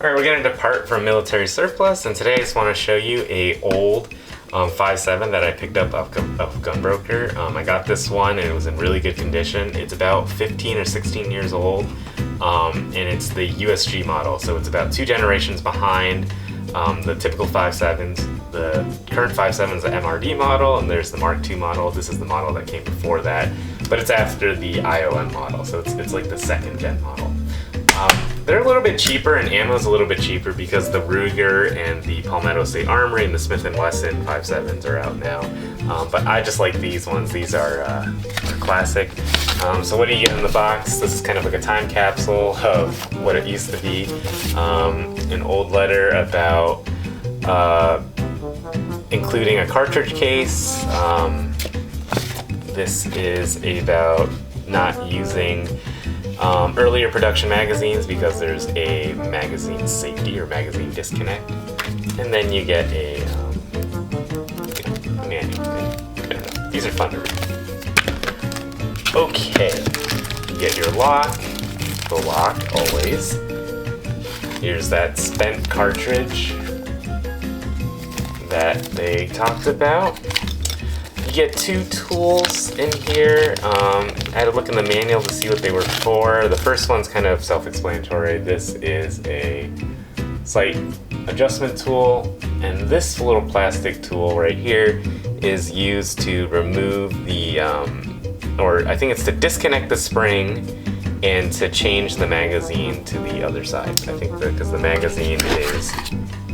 Alright, we're going to depart from military surplus, and today I just want to show you a old 5.7 that I picked up off Gunbroker. I got this one and it was in really good condition. It's about 15 or 16 years old, and it's the USG model, so it's about 2 generations behind the typical 5.7s. The current 5.7 is the MRD model, and there's the Mark II model. This is the model that came before that, but it's after the IOM model, so it's like the 2nd gen model. They're a little bit cheaper, and ammo's a little bit cheaper because the Ruger and the Palmetto State Armory and the Smith & Wesson 5.7s are out now. But I just like these ones. These are classic. So what do you get in the box? This is kind of like a time capsule of what it used to be. An old letter about including a cartridge case. This is about not using earlier production magazines because there's a magazine safety or magazine disconnect, and then you get a manual. I don't know. These are fun to read. Okay, you get your lock, the lock always. Here's that spent cartridge that they talked about. You get 2 tools in here. I had to look in the manual to see what they were for. The first one's kind of self-explanatory. This is a sight adjustment tool, and this little plastic tool right here is used to remove the, or I think it's to disconnect the spring and to change the magazine to the other side. I think because the magazine is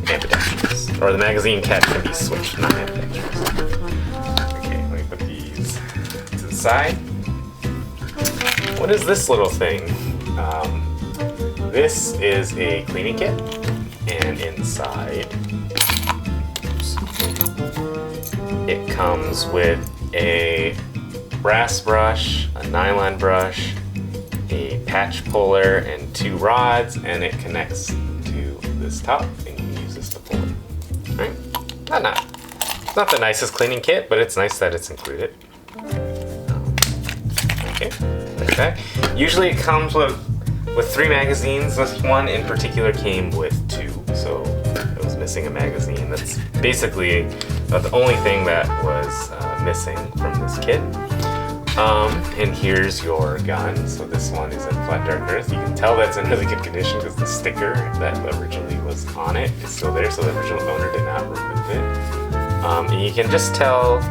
ambidextrous, or the magazine cap can be switched, not ambidextrous. Side. What is this little thing? This is a cleaning kit, and inside it comes with a brass brush, a nylon brush, a patch puller, and 2 rods, and it connects to this top, and you can use this to pull it. Right? It's not the nicest cleaning kit, but it's nice that it's included. Okay, like that. Usually it comes with 3 magazines. This one in particular came with 2, so it was missing a magazine. That's basically the only thing that was missing from this kit. And here's your gun. So this one is in flat dark earth. You can tell that's in really good condition because the sticker that originally was on it is still there, so the original owner did not remove it. And you can just tell,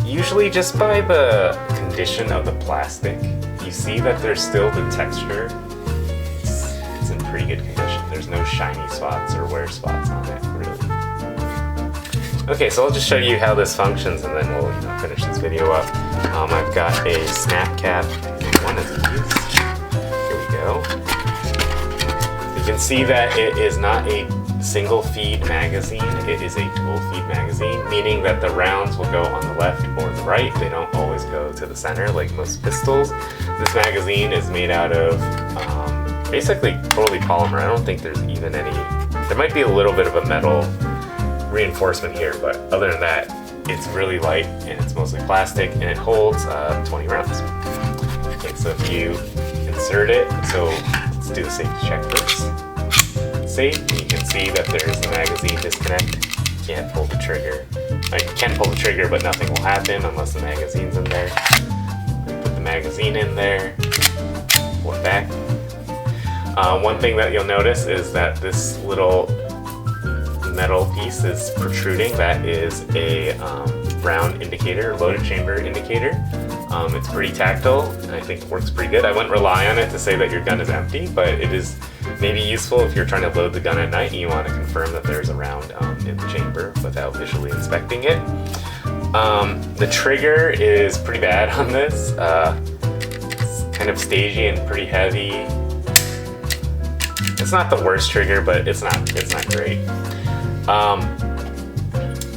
usually just by the condition of the plastic, you see that there's still the texture. It's in pretty good condition. There's no shiny spots or wear spots on it, really. Okay, so I'll just show you how this functions, and then we'll finish this video up. I've got a snap cap in one of these. Here we go. You can see that it is not a single feed magazine, it is a dual feed magazine, meaning that the rounds will go on the left or the right. They don't always go to the center like most pistols. This magazine is made out of basically totally polymer. I don't think there's even any, there might be a little bit of a metal reinforcement here, but other than that, it's really light and it's mostly plastic, and it holds 20 rounds. Okay, so if you insert it, so let's do the safety check first. Safe, you can see that there's the magazine disconnect. You can't pull the trigger. You can pull the trigger, but nothing will happen unless the magazine's in there. Put the magazine in there, pull it back. One thing that you'll notice is that this little metal piece is protruding. That is a round indicator, loaded chamber indicator. It's pretty tactile, and I think it works pretty good. I wouldn't rely on it to say that your gun is empty, but it is maybe useful if you're trying to load the gun at night and you want to confirm that there's a round in the chamber without visually inspecting it. The trigger is pretty bad on this. It's kind of stagey and pretty heavy. It's not the worst trigger, but it's not great.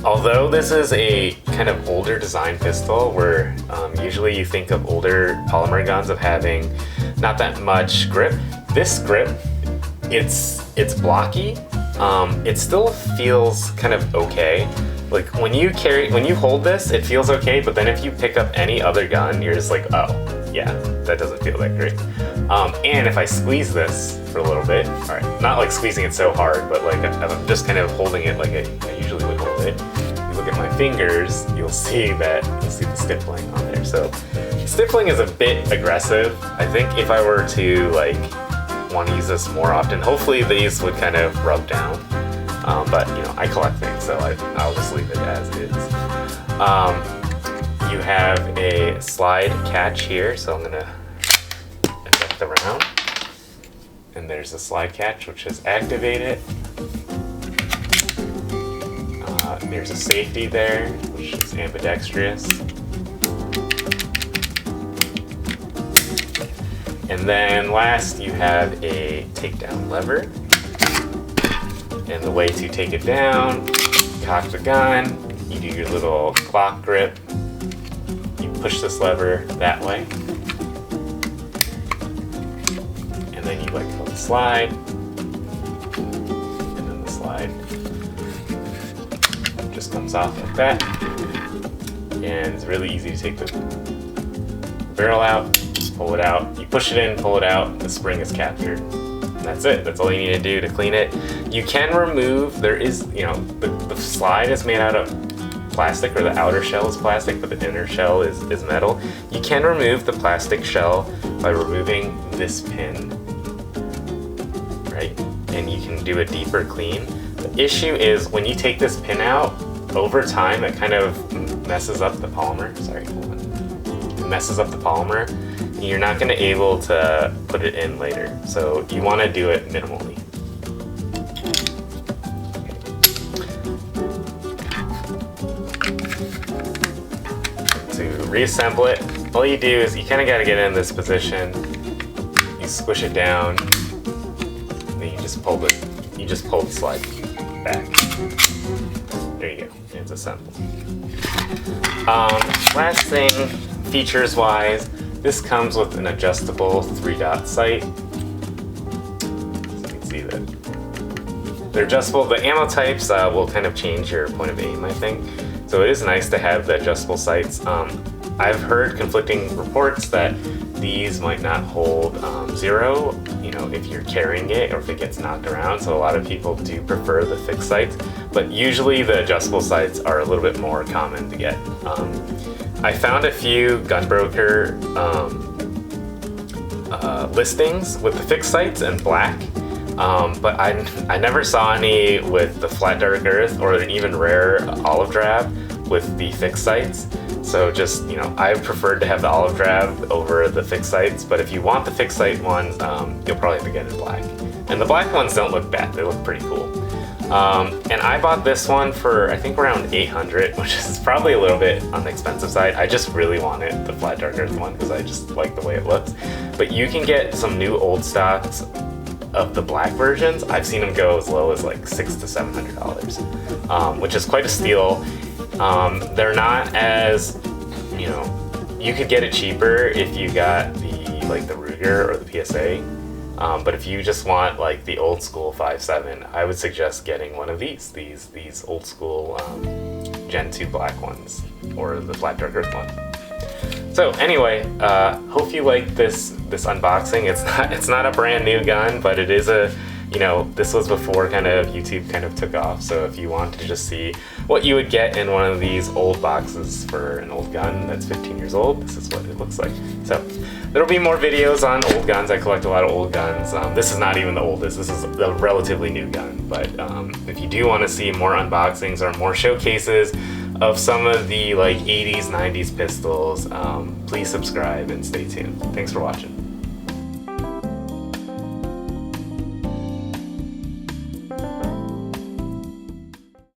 Although this is a kind of older design pistol, where usually you think of older polymer guns of having not that much grip. This grip, it's blocky. It still feels kind of okay. Like when you hold this, it feels okay, but then if you pick up any other gun, you're just like, oh yeah, that doesn't feel that great. And if I squeeze this for a little bit, all right, not like squeezing it so hard, but like I'm just kind of holding it like I usually would hold it. If you look at my fingers, you'll see the stippling on there. So stippling is a bit aggressive. I think if I were to like want to use this more often, hopefully these would kind of rub down. But you know, I collect things, so I'll just leave it as is. You have a slide catch here, so I'm gonna adjust around. And there's a slide catch which is activated. There's a safety there, which is ambidextrous. And then last, you have a takedown lever. And the way to take it down, cock the gun, you do your little clock grip, you push this lever that way, and then you let go of the slide, and then the slide just comes off like that. And it's really easy to take the barrel out, pull it out, you push it in, pull it out, the spring is captured. That's it. That's all you need to do to clean it. You can remove, there is, you know, the slide is made out of plastic, or the outer shell is plastic, but the inner shell is metal. You can remove the plastic shell by removing this pin, right? And you can do a deeper clean. The issue is when you take this pin out, over time it kind of messes up the polymer. Sorry, hold on. It messes up the polymer. You're not going to be able to put it in later, so you want to do it minimally. To reassemble it, all you do is you kind of got to get in this position. You squish it down, and then you just pull the slide back. There you go. It's assembled. Last thing, features-wise. This comes with an adjustable 3-dot sight. So you can see that they're adjustable. The ammo types will kind of change your point of aim, I think. So it is nice to have the adjustable sights. I've heard conflicting reports that these might not hold 0, you know, if you're carrying it or if it gets knocked around. So a lot of people do prefer the fixed sights, but usually the adjustable sights are a little bit more common to get. I found a few gunbroker listings with the fixed sights and black, but I never saw any with the flat dark earth, or an even rare olive drab with the fixed sights. So just, you know, I preferred to have the olive drab over the fixed sights, but if you want the fixed sight ones, you'll probably have to get it in black. And the black ones don't look bad, they look pretty cool. And I bought this one for, I think, around $800, which is probably a little bit on the expensive side. I just really wanted the flat dark earth one because I just like the way it looks. But you can get some new old stocks of the black versions. I've seen them go as low as like $600 to $700, which is quite a steal. They're not as, you know, you could get it cheaper if you got the Ruger or the PSA. But if you just want like the old school 5.7, I would suggest getting one of these old school Gen 2 black ones, or the flat dark earth one. So anyway, hope you like this unboxing. It's not a brand new gun, but it is a, you know, this was before kind of YouTube kind of took off. So if you want to just see what you would get in one of these old boxes for an old gun that's 15 years old, this is what it looks like. So there'll be more videos on old guns. I collect a lot of old guns. This is not even the oldest. This is a relatively new gun. But if you do want to see more unboxings or more showcases of some of the like 80s, 90s pistols, please subscribe and stay tuned. Thanks for watching.